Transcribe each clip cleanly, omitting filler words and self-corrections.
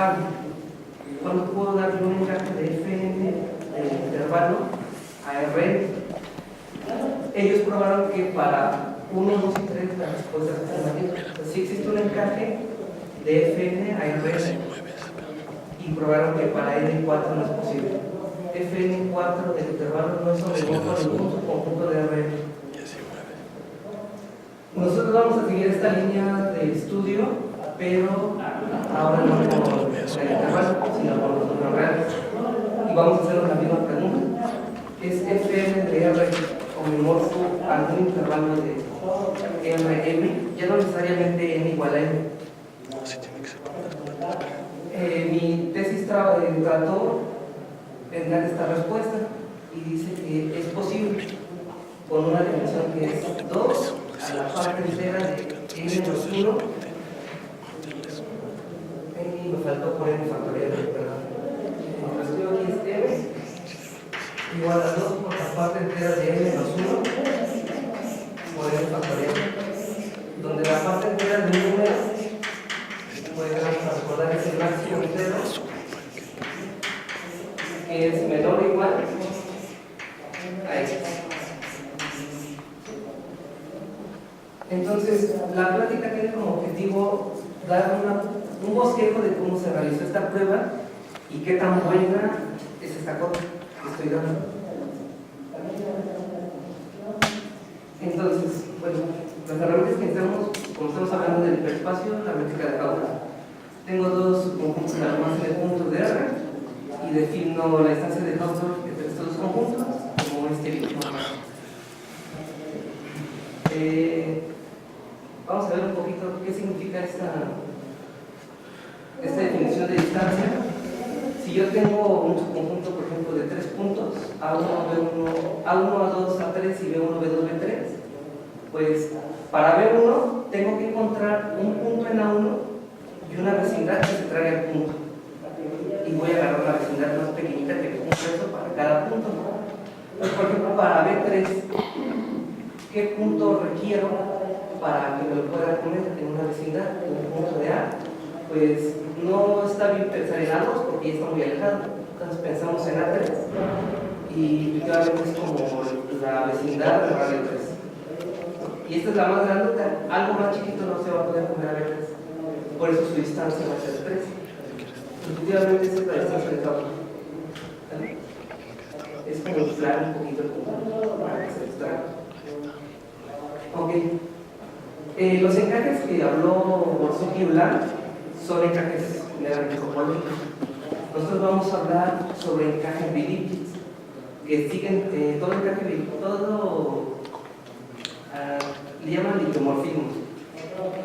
encajarlo. ¿Cuándo puedo darle un encaje de Fn del intervalo a Rn? Ellos probaron que para 1, 2 y 3 la respuesta es afirmativa. Si existe un encaje de Fn a Rn, y probaron que para N4 no es posible. Fn4 del intervalo no es homomorfo a ningún subconjunto de Rn. Nosotros vamos a seguir esta línea de estudio, pero ahora no con el intervalo, sino con los números reales. Y vamos a hacer la misma pregunta. ¿Es Fn de R homomorfo a algún intervalo de Rm? Ya no necesariamente n igual a n. Mi tesis trató en dar esta respuesta y dice que es posible con una dimensión que es 2 a la parte entera de n menos 1 y me faltó poner n factorial, perdón. Lo escribo aquí es m igual a 2 por la parte entera de n menos 1 por n factorial, donde la parte entera de un número, podemos recordar, es el máximo entero, que es menor o igual a x. Entonces, la plática tiene como objetivo dar un bosquejo de cómo se realizó esta prueba y qué tan buena es esta cosa que estoy dando. Entonces, bueno, las herramientas que necesitamos, como estamos hablando del hiperespacio, la métrica de Cauchy. Tengo dos conjuntos de almacenes de puntos de R y defino la instancia de Hausdorff entre estos dos conjuntos como este mismo. Vamos a ver un poquito qué significa esta definición de distancia. Si yo tengo un subconjunto, por ejemplo, de 3 puntos, A1, B1, A1, A2, A3 y B1, B2, B3, pues para B1 tengo que encontrar un punto en A1 y una vecindad que se trae al punto. Y voy a agarrar la vecindad más pequeñita que es un peso para cada punto. Pues, por ejemplo, para B3, ¿qué punto requiero para que me lo pueda poner en una vecindad, en un punto de A? Pues no está bien pensar en A2 porque ya está muy alejado. Entonces pensamos en A3 y claramente es como la vecindad del radio 3. Y esta es la más grande, algo más chiquito no se va a poder poner a B3. Por eso su distancia va a ser 3. Efectivamente, esa es la distancia de Cauchy. Es como inflar un poquito el conjunto para que se extraiga. Ok. Los encajes que habló Borsuki y Ulam son encajes meramente topológicos. Nosotros vamos a hablar sobre encajes bilíptics, que siguen todo encaje bilíptico, le llaman litosmorfismo,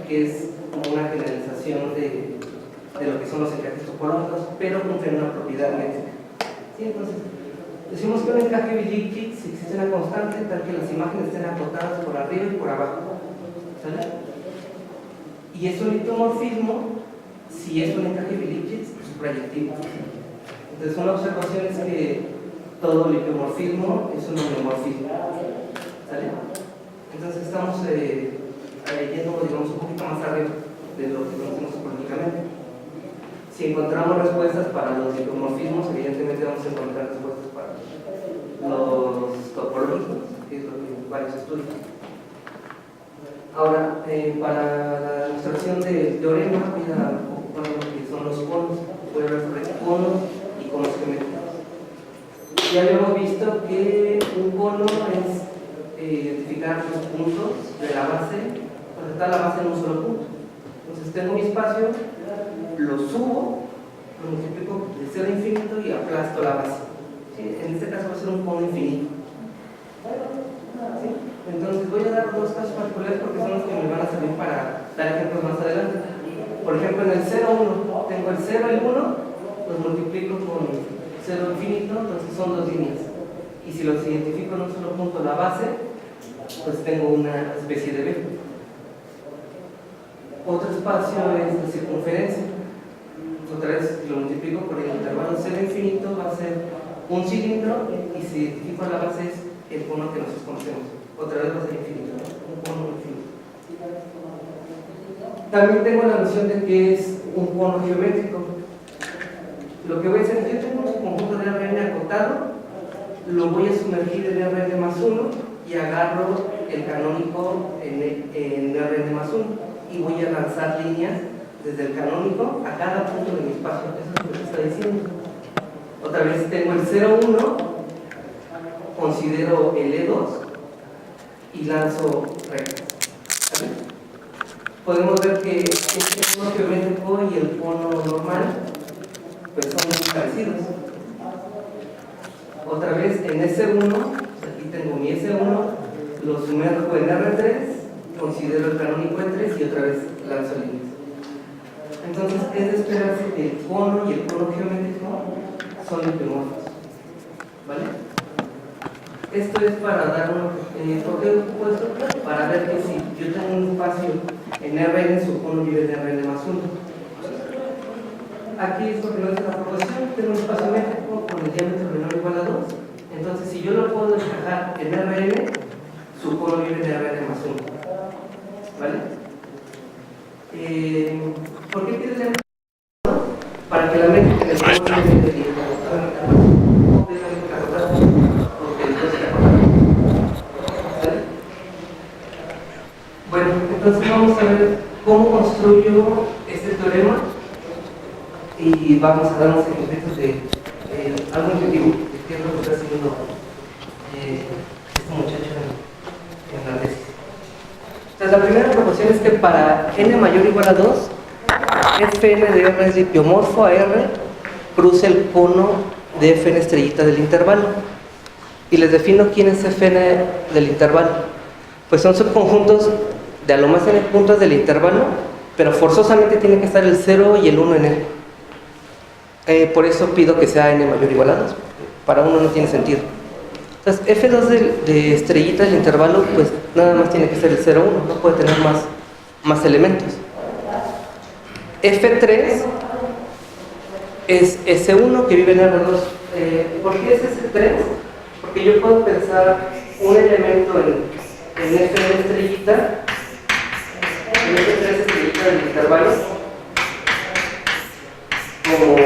que es como una generalización de lo que son los encajes topológicos, pero cumplen una propiedad métrica. ¿Sí? Entonces, decimos que un encaje bilíptic si existe una constante tal que las imágenes estén acotadas por arriba y por abajo. ¿Sale? Y es un litosmorfismo si es un encaje bilíptic proyectivo. Entonces, una observación es que todo litosmorfismo es un homeomorfismo. ¿Sale? Entonces, estamos yendo, digamos, un poquito más arriba de lo que conocemos topológicamente. Si encontramos respuestas para los litosmorfismos, evidentemente vamos a encontrar respuestas para los topológicos, que es lo que varios estudian. Ahora, para la demostración del teorema, voy a ocupar lo que son los conos. Voy a hablar sobre conos y conos geométricos. Ya habíamos visto que un cono es identificar los puntos de la base, pues está la base en un solo punto. Entonces tengo mi espacio, lo subo, lo multiplico de 0 a infinito y aplasto la base. ¿Sí? En este caso va a ser un cono infinito. ¿Sí? Entonces voy a dar dos casos particulares porque son los que me van a servir para dar ejemplos más adelante. Por ejemplo, en el 0, 1, tengo el 0 y el 1, los multiplico con 0 infinito, entonces son dos líneas. Y si los identifico en un solo punto, la base, pues tengo una especie de B. Otro espacio es la circunferencia. Otra vez lo multiplico por el intervalo 0 infinito, va a ser un cilindro, y si identifico la base es el cono que nosotros conocemos. Otra vez va a ser infinito, ¿no? Un cono infinito. También tengo la noción de que es un cono geométrico. lo que voy a hacer es que yo tengo un conjunto de Rn acotado, lo voy a sumergir en Rn más 1 y agarro el canónico en Rn más 1 y voy a lanzar líneas desde el canónico a cada punto de mi espacio. Eso es lo que te está diciendo. Otra vez tengo el 0, 1, considero el E2 y lanzo rectas. ¿Vale? Podemos ver que este cono geométrico y el cono normal pues son muy parecidos. Otra vez en S1, aquí tengo mi S1, lo sumerjo en R3, considero el canónico E3 y otra vez lanzo líneas. Entonces es de esperarse que el cono y el cono geométrico son epimorfos. ¿Vale? Esto es para dar ¿por qué ocupo esto? Para ver que si yo tengo un espacio en Rn, su cono vive en Rn más 1. Aquí es porque no es la proporción, tengo un espacio métrico con el diámetro menor o igual a 2. Entonces, si yo lo puedo encajar en Rn, su cono vive en Rn más 1. ¿Vale? ¿Por qué pides el para que la métrica del cono vive de Bueno, entonces vamos a ver cómo construyo este teorema y vamos a dar unos ejemplos de algo intuitivo, que es lo que está haciendo este muchacho en la tesis. Entonces, la primera proporción es que para n mayor o igual a 2, Fn de R es dipiomorfo a R cruza el cono de Fn estrellita del intervalo. Y les defino quién es Fn del intervalo. Pues son subconjuntos de a lo más n puntos del intervalo, pero forzosamente tiene que estar el 0 y el 1 en él. Por eso pido que sea n mayor o igual a 2. Para 1 no tiene sentido. Entonces, F2 de estrellita del intervalo, pues nada más tiene que ser el 0, 1, no puede tener más elementos. F3 es S1 que vive en R2. ¿Por qué es S3? Porque yo puedo pensar un elemento en F estrellita, en F3 estrellita del intervalo, como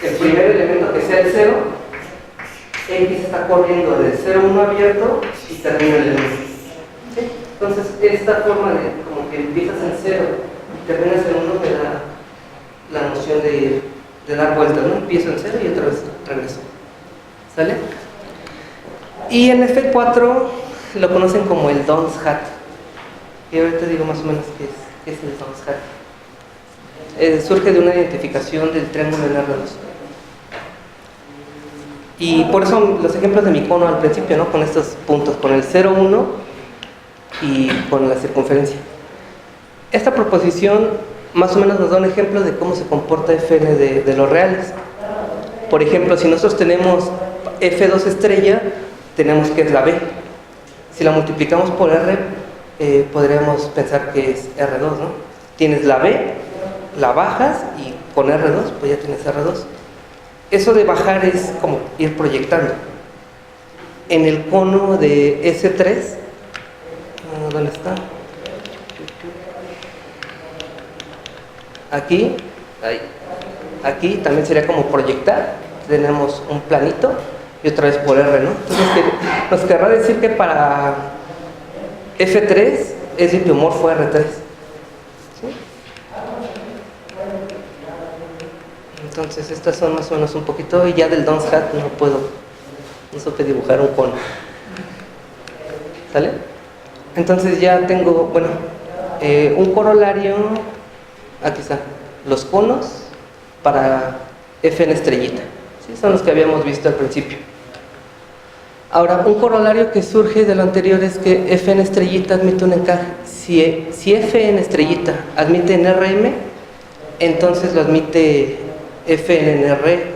el primer elemento que sea el 0, X está corriendo del 0, 1 abierto y termina el elemento. ¿Sí? Entonces, esta forma de como que empiezas en 0 y terminas en 1 me da la noción de dar vueltas, ¿no? Empiezo en 0 y otra vez regreso. ¿Sale? Y en F4 lo conocen como el Don's Hat. Y ahorita digo más o menos qué es el Don's Hat. Surge de una identificación del triángulo en R2. Y por eso los ejemplos de mi cono al principio, ¿no? Con estos puntos, con el 0, 1 y con la circunferencia. Esta proposición más o menos nos da un ejemplo de cómo se comporta Fn de los reales. Por ejemplo, si nosotros tenemos F2 estrella, tenemos que es la B. Si la multiplicamos por R, podríamos pensar que es R2, ¿no? Tienes la B, la bajas y con R2, pues ya tienes R2. Eso de bajar es como ir proyectando. En el cono de S3, ¿dónde está? Aquí, ahí. Aquí también sería como proyectar. Tenemos un planito y otra vez por R, ¿no? Entonces nos querrá decir que para F3 es dipiomorfo R3. ¿Sí? Entonces estas son más o menos un poquito, y ya del Don's Hat no supe dibujar un cono. ¿Sale? Entonces ya tengo, bueno, un corolario. Aquí está, los conos para Fn estrellita. ¿Sí? Son los que habíamos visto al principio. Ahora, un corolario que surge de lo anterior es que Fn estrellita admite un encaje. Si Fn estrellita admite en Rm, entonces lo admite Fn en R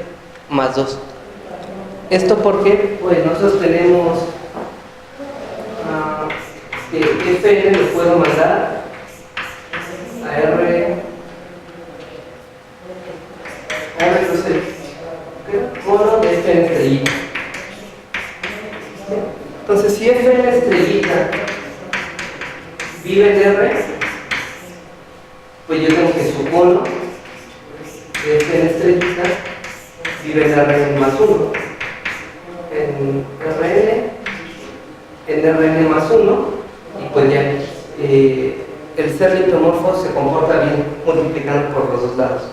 más 2. ¿Esto porque pues nosotros tenemos que Fn lo puedo mandar a R plus el cono de Fn estrellita. Entonces, si Fn estrellita vive en R, pues yo tengo que su cono de Fn estrellita vive en Rn más 1. En Rn más 1, y pues ya el ser lipomorfo se comporta bien multiplicando por los dos lados.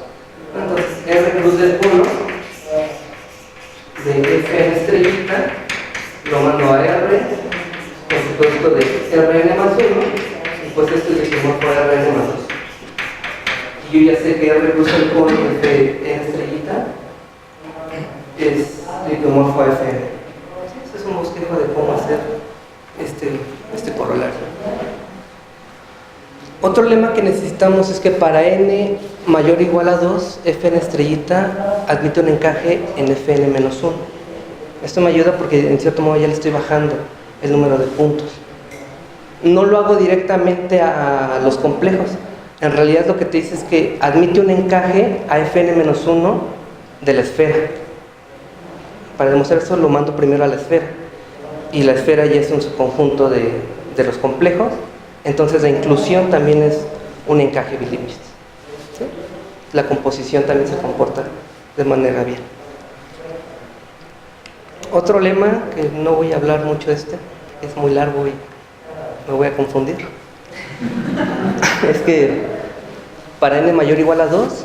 Entonces, R cruz del 1 de Fn estrellita lo mando a R, por supuesto de Rn más 1, y pues esto es lipomorfo de Rn más 2. Y yo ya sé que R cruz del 1 de Fn estrellita es lipomorfo de Fn. Ese es un bosquejo de cómo hacer este corolario. Otro lema que necesitamos es que para n mayor o igual a 2, Fn estrellita admite un encaje en Fn menos 1. Esto me ayuda porque en cierto modo ya le estoy bajando el número de puntos. No lo hago directamente a los complejos. En realidad lo que te dice es que admite un encaje a Fn menos 1 de la esfera. Para demostrar eso lo mando primero a la esfera. Y la esfera ya es un subconjunto de los complejos. Entonces la inclusión también es un encaje bilipsis. ¿Sí? La composición también se comporta de manera bien. Otro lema, que no voy a hablar mucho de es muy largo y me voy a confundir. Es que para n mayor o igual a 2,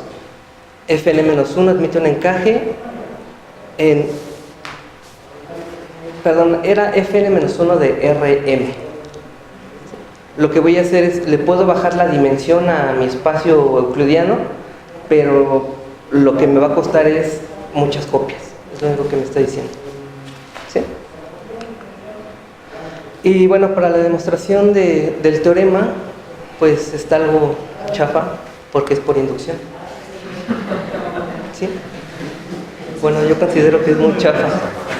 Fn menos 1 admite un encaje en... Perdón, era Fn menos 1 de Rm. Lo que voy a hacer es, le puedo bajar la dimensión a mi espacio euclidiano, pero lo que me va a costar es muchas copias. Es lo único que me está diciendo. ¿Sí? Y bueno, para la demostración del teorema, pues está algo chafa, porque es por inducción. ¿Sí? Bueno, yo considero que es muy chafa.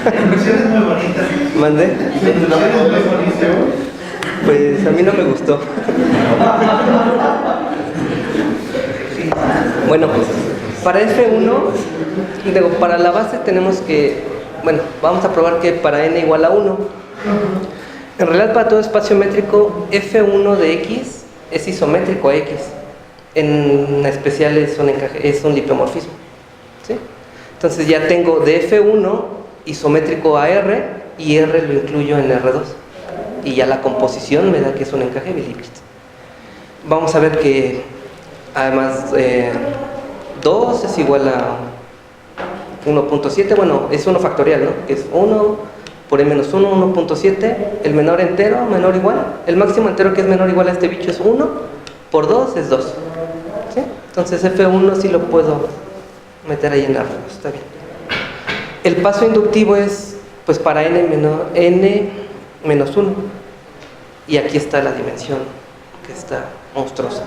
La inducción es muy bonita. ¿Mandé? La inducción es muy bonita. Pues a mí no me gustó. Bueno, para F1, digo, para la base tenemos que, bueno, vamos a probar que para n igual a 1. En realidad para todo espacio métrico, F1 de X es isométrico a X. En especial es un lipomorfismo. ¿Sí? Entonces ya tengo de F1 isométrico a R y R lo incluyo en R2. Y ya la composición me da que es un encaje bilipsis. Vamos a ver que además 2 es igual a 1.7, bueno, es 1 factorial, ¿no? Que es 1 por n menos 1, 1.7, el menor entero, menor o igual, el máximo entero que es menor o igual a este bicho es 1, por 2 es 2. ¿Sí? Entonces F1 sí lo puedo meter ahí en la red, está bien. El paso inductivo es, pues para n menos 1, y aquí está la dimensión que está monstruosa.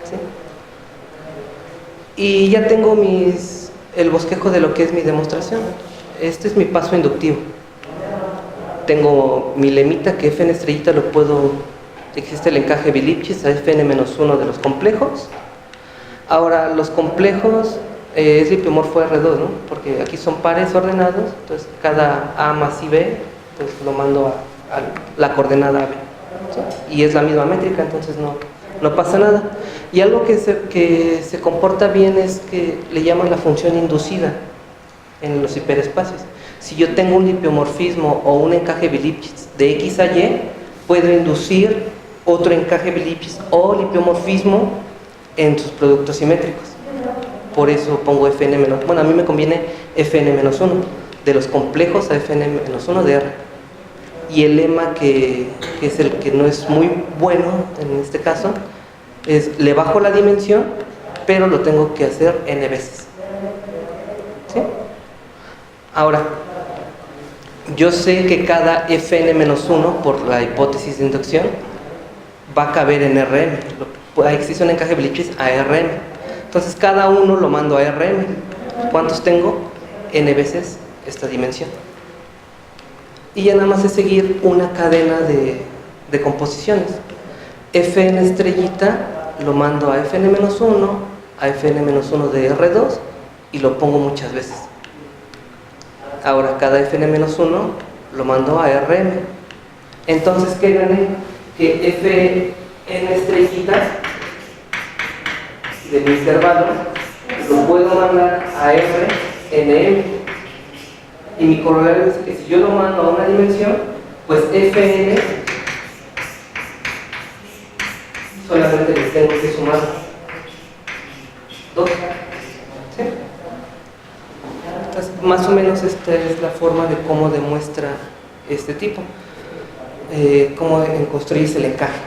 ¿Sí? Y ya tengo el bosquejo de lo que es mi demostración. Este es mi paso inductivo. Tengo mi lemita que Fn estrellita lo puedo, existe el encaje bilipsis a Fn menos 1 de los complejos. Ahora los complejos es lipomorfo R2, ¿no? Porque aquí son pares ordenados, entonces cada A más IB pues lo mando a la coordenada AB. ¿Sí? Y es la misma métrica, entonces no pasa nada. Y algo que se comporta bien es que le llaman la función inducida en los hiperespacios. Si yo tengo un lipomorfismo o un encaje bilipsis de X a Y, puedo inducir otro encaje bilipsis o lipomorfismo en sus productos simétricos. Por eso pongo Fn menos, bueno, a mí me conviene Fn menos 1, de los complejos a Fn menos 1 de R. Y el lema que es el que no es muy bueno en este caso, es le bajo la dimensión, pero lo tengo que hacer n veces. ¿Sí? Ahora, yo sé que cada Fn menos 1, por la hipótesis de inducción, va a caber en Rm. Existe un encaje bilipsis a Rm. Entonces cada uno lo mando a Rm. ¿Cuántos tengo? N veces esta dimensión. Y ya nada más es seguir una cadena de composiciones. Fn estrellita lo mando a Fn menos 1, a Fn menos 1 de R2 y lo pongo muchas veces. Ahora cada Fn menos 1 lo mando a Rm. Entonces, ¿qué gané? Que Fn estrellita de mi intervalo lo puedo mandar a R en M. Y mi corolario es que si yo lo mando a una dimensión, pues Fn solamente les tengo que sumar 2. ¿Sí? Entonces, más o menos esta es la forma de cómo demuestra este tipo, cómo construirse el encaje.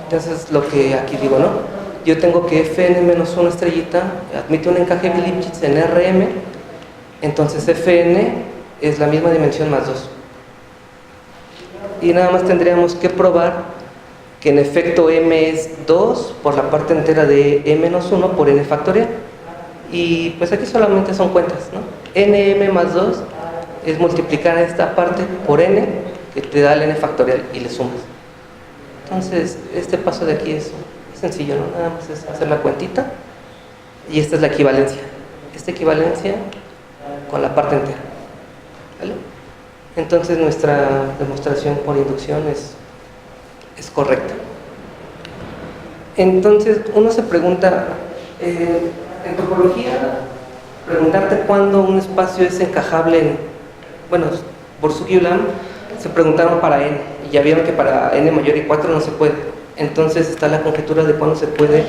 Entonces, lo que aquí digo, ¿no? Yo tengo que Fn-1 estrellita admite un encaje Bi-Lipschitz en Rm, entonces Fn es la misma dimensión más 2. Y nada más tendríamos que probar que en efecto m es 2 por la parte entera de e-1 por n factorial. Y pues aquí solamente son cuentas, ¿no? nm más 2 es multiplicar esta parte por n, que te da el n factorial, y le sumas. Entonces, este paso de aquí es sencillo, ¿no? Nada más es hacer la cuentita, y esta es la equivalencia. Esta equivalencia con la parte entera, ¿vale? Entonces, nuestra demostración por inducción es correcta. Entonces, uno se pregunta, en topología, preguntarte cuándo un espacio es encajable en, bueno, Borsuk-Ulam se preguntaron para n, y ya vieron que para n mayor y 4 no se puede. Entonces está la conjetura de cuándo se puede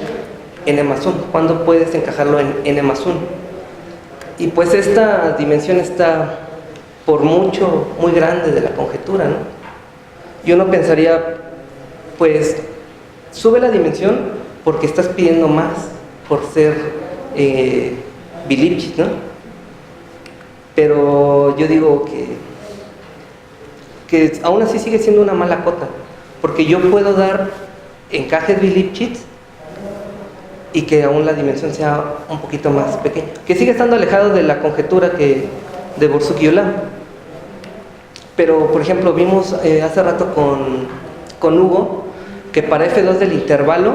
n más 1, cuándo puedes encajarlo en n más 1. Y pues esta dimensión está por mucho, muy grande de la conjetura, ¿no? Y uno pensaría, pues, sube la dimensión porque estás pidiendo más por ser Bi-Lipschitz, ¿no? Pero yo digo que aún así sigue siendo una mala cota, porque yo puedo dar encajes Bi-Lipschitz y que aún la dimensión sea un poquito más pequeña, que sigue estando alejado de la conjetura de Borsuk-Ulam. Pero, por ejemplo, vimos hace rato con Hugo que para F2 del intervalo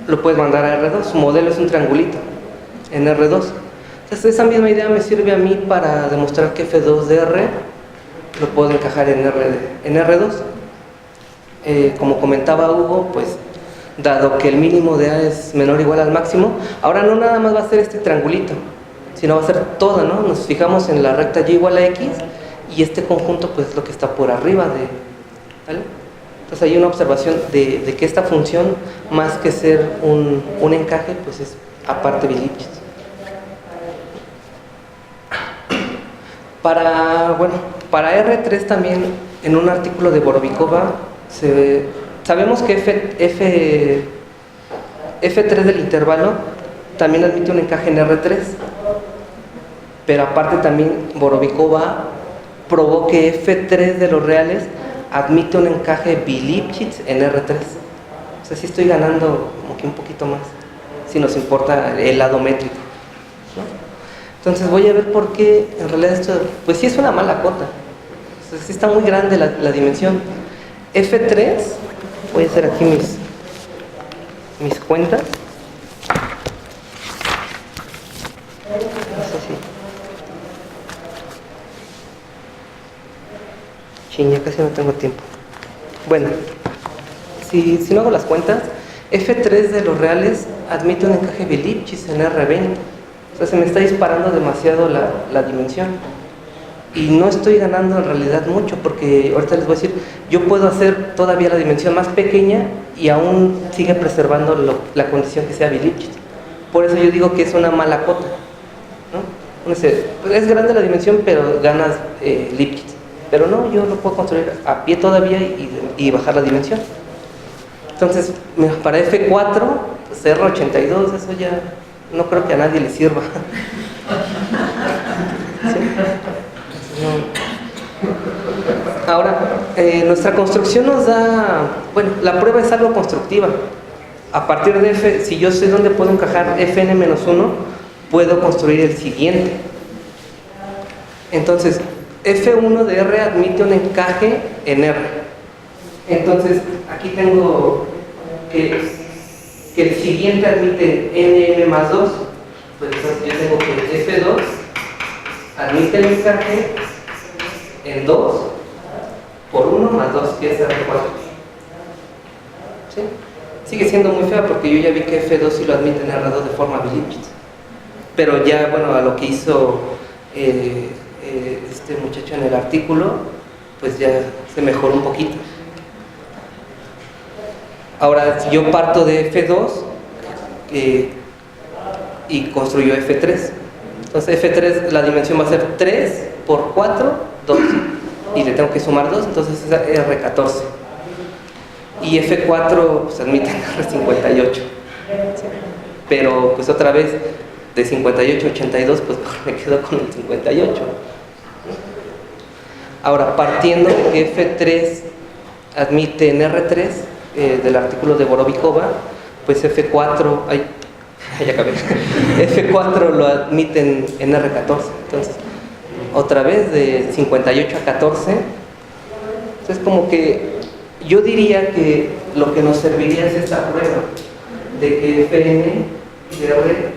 lo puedes mandar a R2, su modelo es un triangulito en R2. Entonces esa misma idea me sirve a mí para demostrar que F2 de R lo puedo encajar en R2. Como comentaba Hugo, pues dado que el mínimo de A es menor o igual al máximo, ahora no nada más va a ser este triangulito, sino va a ser toda, ¿no? Nos fijamos en la recta y igual a x, y este conjunto pues es lo que está por arriba de, ¿vale? Entonces hay una observación de que esta función, más que ser un encaje, pues es aparte Bi-Lipschitz. Para R3 también, en un artículo de Borovikova, sabemos que F3 del intervalo también admite un encaje en R3, pero aparte también Borovikova probó que F3 de los reales admite un encaje Bi-Lipschitz en R3. O sea, sí estoy ganando como que un poquito más, si nos importa el lado métrico, ¿no? Entonces voy a ver por qué en realidad esto, pues sí es una mala cota. O sea, sí está muy grande la dimensión. F3, voy a hacer aquí mis cuentas. No sé si... ya casi no tengo tiempo. Bueno, si no hago las cuentas, F3 de los reales admite un encaje Bi-Lipschitz en R20. O sea, se me está disparando demasiado la dimensión. Y no estoy ganando en realidad mucho, porque ahorita les voy a decir, yo puedo hacer todavía la dimensión más pequeña y aún sigue preservando la condición que sea Bi-Lipschitz. Por eso yo digo que es una mala cota, ¿no? Es grande la dimensión, pero ganas Lipschitz. Pero no, yo lo puedo construir a pie todavía y bajar la dimensión. Entonces, para F4, pues R82, eso ya no creo que a nadie le sirva. ¿Sí? No. Ahora, nuestra construcción nos da, bueno, la prueba es algo constructiva. A partir de F, si yo sé dónde puedo encajar Fn-1, puedo construir el siguiente. Entonces, F1 de R admite un encaje en R. Entonces, aquí tengo que el siguiente admite nm más 2. Pues entonces yo tengo que F2 admite el encaje en 2 por 1 más 2, que es R4. ¿Sí? sigue siendo muy fea porque yo ya vi que F2 sí lo admite en R2 de forma bilingüe. Pero ya, bueno, a lo que hizo este muchacho en el artículo, pues ya se mejoró un poquito. Ahora, si yo parto de F2 y construyo F3, entonces F3 la dimensión va a ser 3 por 4, 12, y le tengo que sumar 2, entonces es R14. Y F4 pues admite R58, ¿sí? Pero pues otra vez de 58 a 82 pues me quedo con el 58. Ahora, partiendo de que F3 admite en R3 del artículo de Borovikova, pues F4 ya acabé. F4 lo admiten en R14, entonces otra vez de 58 a 14. Entonces como que yo diría que lo que nos serviría es esta prueba de que Fn de R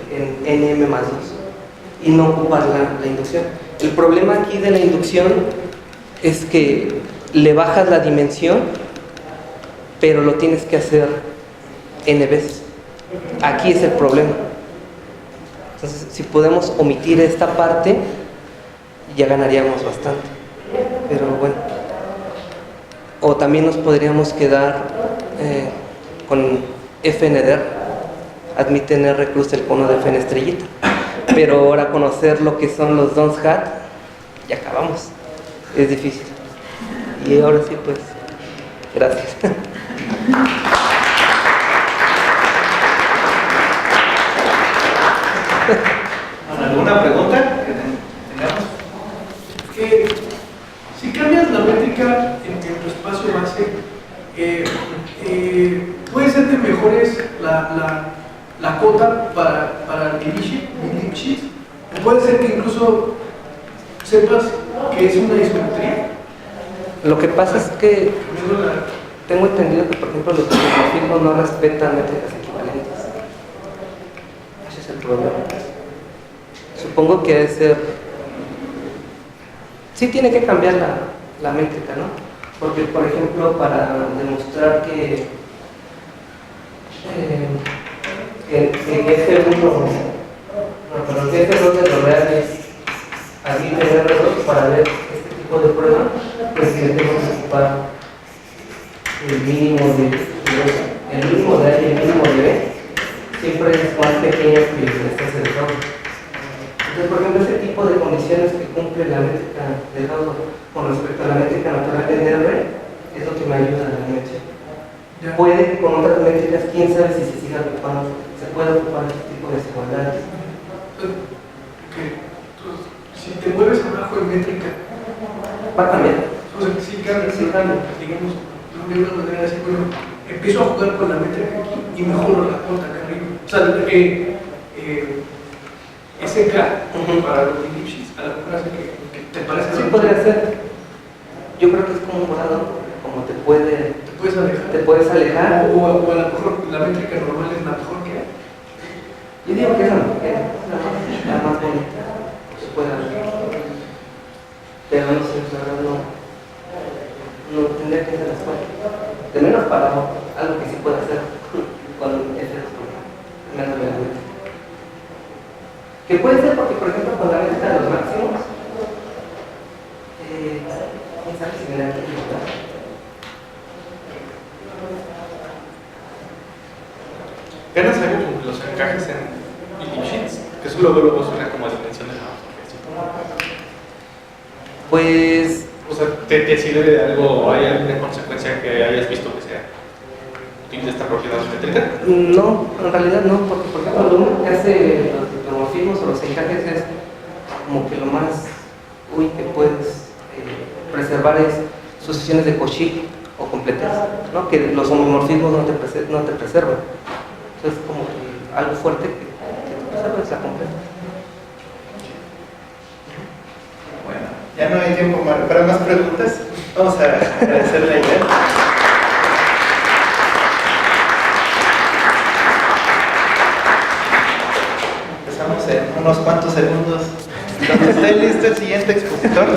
en Nm más 2 y no ocupar la inducción. El problema aquí de la inducción es que le bajas la dimensión, pero lo tienes que hacer n veces. Aquí es el problema. Entonces, si podemos omitir esta parte, ya ganaríamos bastante. Pero bueno. O también nos podríamos quedar con Fn de R. Admiten R cruz el cono de Fn estrellita. Pero ahora conocer lo que son los Dons hat, ya acabamos. Es difícil. Y ahora sí, pues, gracias. ¿Alguna pregunta que tengamos? Si cambias la métrica en tu espacio base, puede ser que mejores la cota para el Lipschitz, o puede ser que incluso sepas que es una isometría. Lo que pasa es que tengo entendido que, por ejemplo, los isomorfismos no respetan métricas equivalentes. Ese es el problema. Supongo que debe ser... Sí tiene que cambiar la métrica, ¿no? Porque, por ejemplo, para demostrar que F1, no, pero que F2 de los reales admite R2 para ver este tipo de prueba, pues que tenemos que ocupar el mínimo de A y el mínimo de B siempre es más pequeño que el de este cercano. Entonces, por ejemplo, este tipo de condiciones que cumple la métrica de Gauss con respecto a la métrica natural de R es lo que me ayuda a la dimensión. Puede que con otras métricas, quién sabe si se siga ocupando, se puede ocupar este tipo de desigualdades. Entonces, si te mueves abajo en métrica, Va a cambiar. o sea, sí cambia, digamos, de una manera así, bueno, empiezo a jugar con la métrica aquí y mejoro la cuota acá arriba. O sea, SK para los Lipschitz, a lo mejor hace que te parezca. Sí, podría ser. Yo creo que es como un grado, como te puedes alejar. O a lo mejor la métrica normal es la mejor que hay. Yo digo que es la más bonita que se puede hacer. Pero no sé, la verdad no tendría que ser la escuela. De menos para algo que sí pueda hacer con ese menos de la métrica. Que puede ser porque, por ejemplo, con la métrica de los máximos, ¿quién sabe si me da que ayudar? ¿Ganas algo con los encajes en Lipschitz? Que eso luego suena como dimensión de la Pues... O sea, ¿te sirve de algo o hay alguna consecuencia que hayas visto que sea útil de esta propiedad geométrica? No, en realidad no, porque por ejemplo lo único que hace los diplomorfismos o los encajes es como que lo más que puedes preservar es sucesiones de Cauchy o completas, ¿no? Que los homomorfismos no te preservan. Entonces como que algo fuerte que te preserva es la completa. Bueno, ya no hay tiempo para más preguntas. Vamos a agradecerle a Iván. Empezamos en unos cuantos segundos. Cuando esté listo el siguiente expositor.